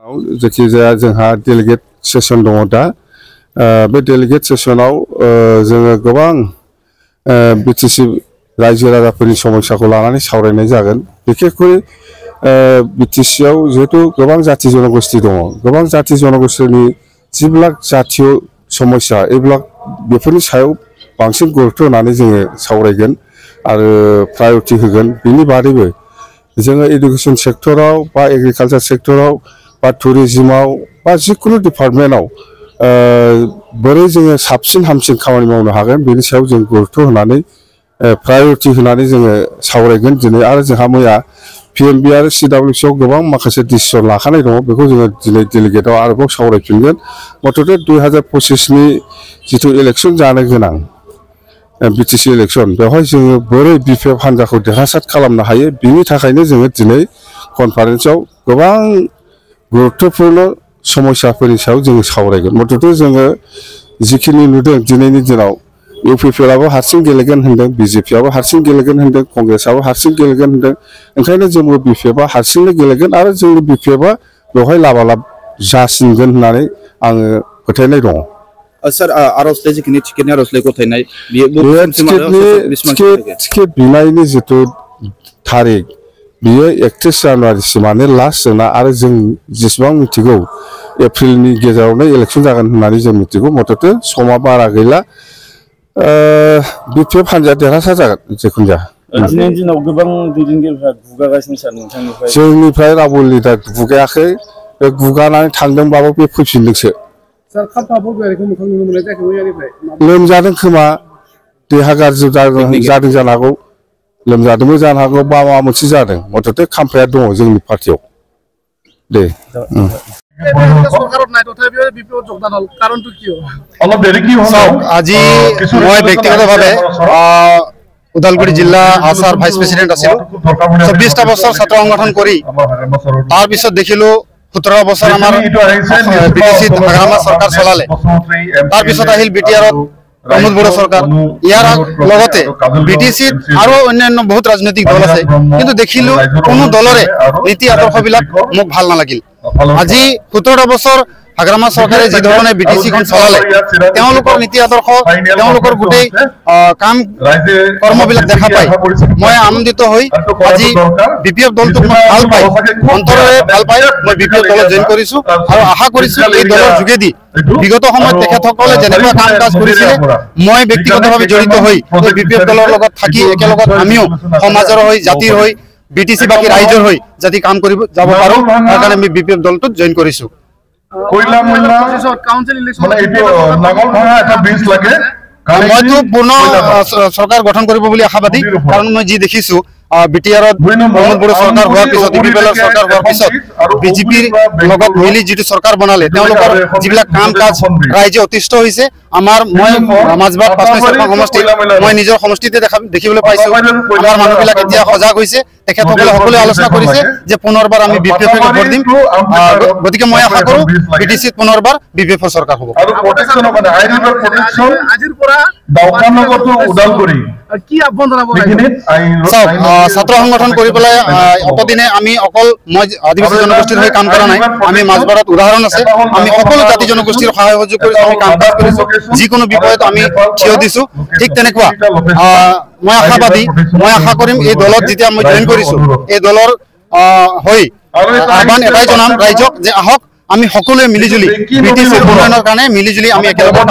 जायखिजाया जोंहा delegate session दङ दा बे डेलिगेट सेसनाव जोङो गोबां बिटिसि रायजो राजाफोरनि समस्याखौ लानानै सावरायनाय जागोन बिखेखयै बिटिसिआव जिहेतु गोबां जाति जनगोष्ठी दङ गोबां जाति जनगोष्ठीनि जिब्लाक जातीय समस्या एब्लाक बेफोरनि सायाव बांसिन गुरुत्व होनानै जोङो सावरायगोन आरो प्रायोरिटी होगोन बिनि बादैबो जोङो एडुकेशन सेक्टराव बा एग्रिकालचार सेक्टराव बा टुरिज्माव बा जिकुनु डिपार्टमेन्टआव बोरै जोङो साबसिन हामसिन खामानि मावनो हागोन बेनि सायाव जों गुरुत्व होनानै प्रायोरिटी होनानै जोङो सावरायगोन दिनै आरो जोंहा मैया पिएमबि आरो सिडब्लिउसिआव गोबां माखासे डिसिसन लाखानाय दङ बेखौ जोङो दिनै डेलिगेटआव आरोबाव सावरायफिनगोन मथथे 2025 नि जिथु इलेक्शन जानो गोनां बिटिसि इलेक्शन बेवहाय जोङो बोरै बिपिएफ हान्जाखौ देरहासार खालामनो हायो बिनि थाखायनो जोङो दिनै कनफारेन्सआव गोबां गुरुत्वपूर्ण समस्याफोरनि सायाव जोङो सावरायगोन मथथे जोङो जिखिनि नुदों दिनैनि दिनाव इउपिपिएलआबो हारसिं गेलेगोन होनदों बिजेपिआबो हारसिं गेलेगोन होनदों कंग्रेसआबो हारसिं गेलेगोन होनदों ओंखायनो जोंबो बिपिएफआ हारसिंनो गेलेगोन आरो जोंनि बिपिएफआ बेवहाय लाबालाब जासिनगोन होननानै आङो फोथायनाय दङ सर आरजलाइ जिखिनि टिकेटनि आरजलाइ गथायनाय टिकेट बिनायनि जिथु थारिख बियो 31 जानुवारिसिमानो लास्ट जोंना आरो जों जेसेबां मिथिगौ एप्रिलनि गेजेरावनो इलेक्शन जागोन होननानै जों मिथिगौ मथथे समा बारा गैला बिपिएफ हान्जाया देरहासार जागोन जिखुनु जाया दिनैनि दिनाव गोबां दैदेनगिरिफ्रा गुगागासिनो सार नोंथांनिफ्राय जोंनिफ्राय रावबो लिडार गुगायाखै बे गुगानानै थांदोंबाबो बे फैफिनदोंसो सर खाम्फाफोर बेरायखौ मोखां नुनो मोननाय जायाखै मैयानिफ्राय लोमजादों खोमा देहा गाज्रि जादों जानो हागौ लोमजादोंबो जानो हागौ बा माबा मोनसे जादों मथथे खाम्फाया दङ जोंनि पार्टियाव दे আজি মই ব্যক্তিগতভাৱে উদালগুৰি জিলা আছাৰ ভাইস প্ৰেসিডেন্ট আছিলো 24টা বছৰ ছাত্ৰ সংগঠন কৰি তাৰ পিছত দেখিলো 17 বছৰ আমাৰ বিটিসি হাগ্ৰামা চৰকাৰ চলালে তাৰ পিছত আহিল বিটিআৰত प्रमोद बड़ो सरकार यार लगते बिटिसि और अन्यान्य बहुत राजनैतिक दल আছে কিন্তু দেখিলো কোনো দলৰে নীতি আদৰ্শবিলাক মোক ভাল নালাগিল আজি 17 বছৰ হাগ্ৰামা চৰকাৰে যি ধৰণে বিটিসি খন চলালে তেওঁলোকৰ নীতি আদৰ্শ তেওঁলোকৰ গুটেই কাম কৰ্মবিলাক দেখা পাই মই আনন্দিত হৈ আজি বিপিএফ দলটো ভাল পাই অন্তৰেৰে ভাল পাই মই বিপিএফ দলত জয়েন কৰিছো আৰু আশা কৰিছো এই দলৰ যোগেদি বিগত সময়ত তেখেতসকলে যেনেকুৱা কাম কাজ কৰিছিল মই ব্যক্তিগতভাৱে জড়িত হৈ এই বিপিএফ দলৰ লগত থাকি একেলগত আমিও সমাজৰ হৈ জাতিৰ হৈ বিটিসি বাকি ৰাইজৰ হৈ জাতি কাম কৰিব যাব পাৰো তাৰ কাৰণে আমি বিপিএফ দলটোত জয়েন কৰিছো কইলা মইলা কাউন্সিল ইলেকশন মানে এটো নাগল ভাঙা এটা ব্ৰিজ লাগে মইতো পূৰ্ণ চৰকাৰ গঠন কৰিব বুলি আশাবাদী কাৰণ মই যি দেখিছো বিটিআৰত প্ৰমোদ বড়ো চৰকাৰ হোৱাৰ পিছত ইউপিএলৰ চৰকাৰ হোৱাৰ পিছত বিজেপিৰ লগত মিলি যিটো চৰকাৰ বনালে তেওঁলোকৰ যিবিলাক কাম কাজ ৰাইজে অতিষ্ঠ হৈছে আমাৰ মই মাজবাট 5 নম্বৰ সমষ্টি মই নিজৰ সমষ্টিতে দেখিবলৈ পাইছো আমাৰ মানুহবিলাক এতিয়া সজাগ হৈছে তেখেতসকলে সকলোৱে আলোচনা কৰিছে যে পুনৰবাৰ আমি বিপিএফক ভোট দিম গতিকে মই আশা কৰো বিটিসিত পুনৰবাৰ বিপিএফৰ চৰকাৰ হ'ব আৰু প্ৰটেকচন মানে আইনৰ প্ৰটেকচন আজিৰ পৰা দাউকানগৰটো উদালগুৰি কি আহ্বান জনাব ছাত্ৰ সংগঠন কৰি পেলাই অতদিনে আমি অকল মই আদিবাসী জনগোষ্ঠীৰ হৈ কাম কৰা নাই আমি মাজবাৰত উদাহৰণ আছে আমি সকলো জাতি জনগোষ্ঠীৰ সহায় সহযোগ কৰি আমি কাম কাজ কৰিছো যিকোনো বিপদত আমি থিয় দিছো ঠিক তেনেকুৱা মই আশাবাদী মই আশা কৰিম এই দলত যেতিয়া মই জয়েন কৰিছো এই দলৰ হৈ আহ্বান এটাই জনাম ৰাইজক যে আহক আমি সকলোৱে মিলিজুলি বিটিসি উন্নয়নৰ কাৰণে মিলিজুলি আমি একেলগে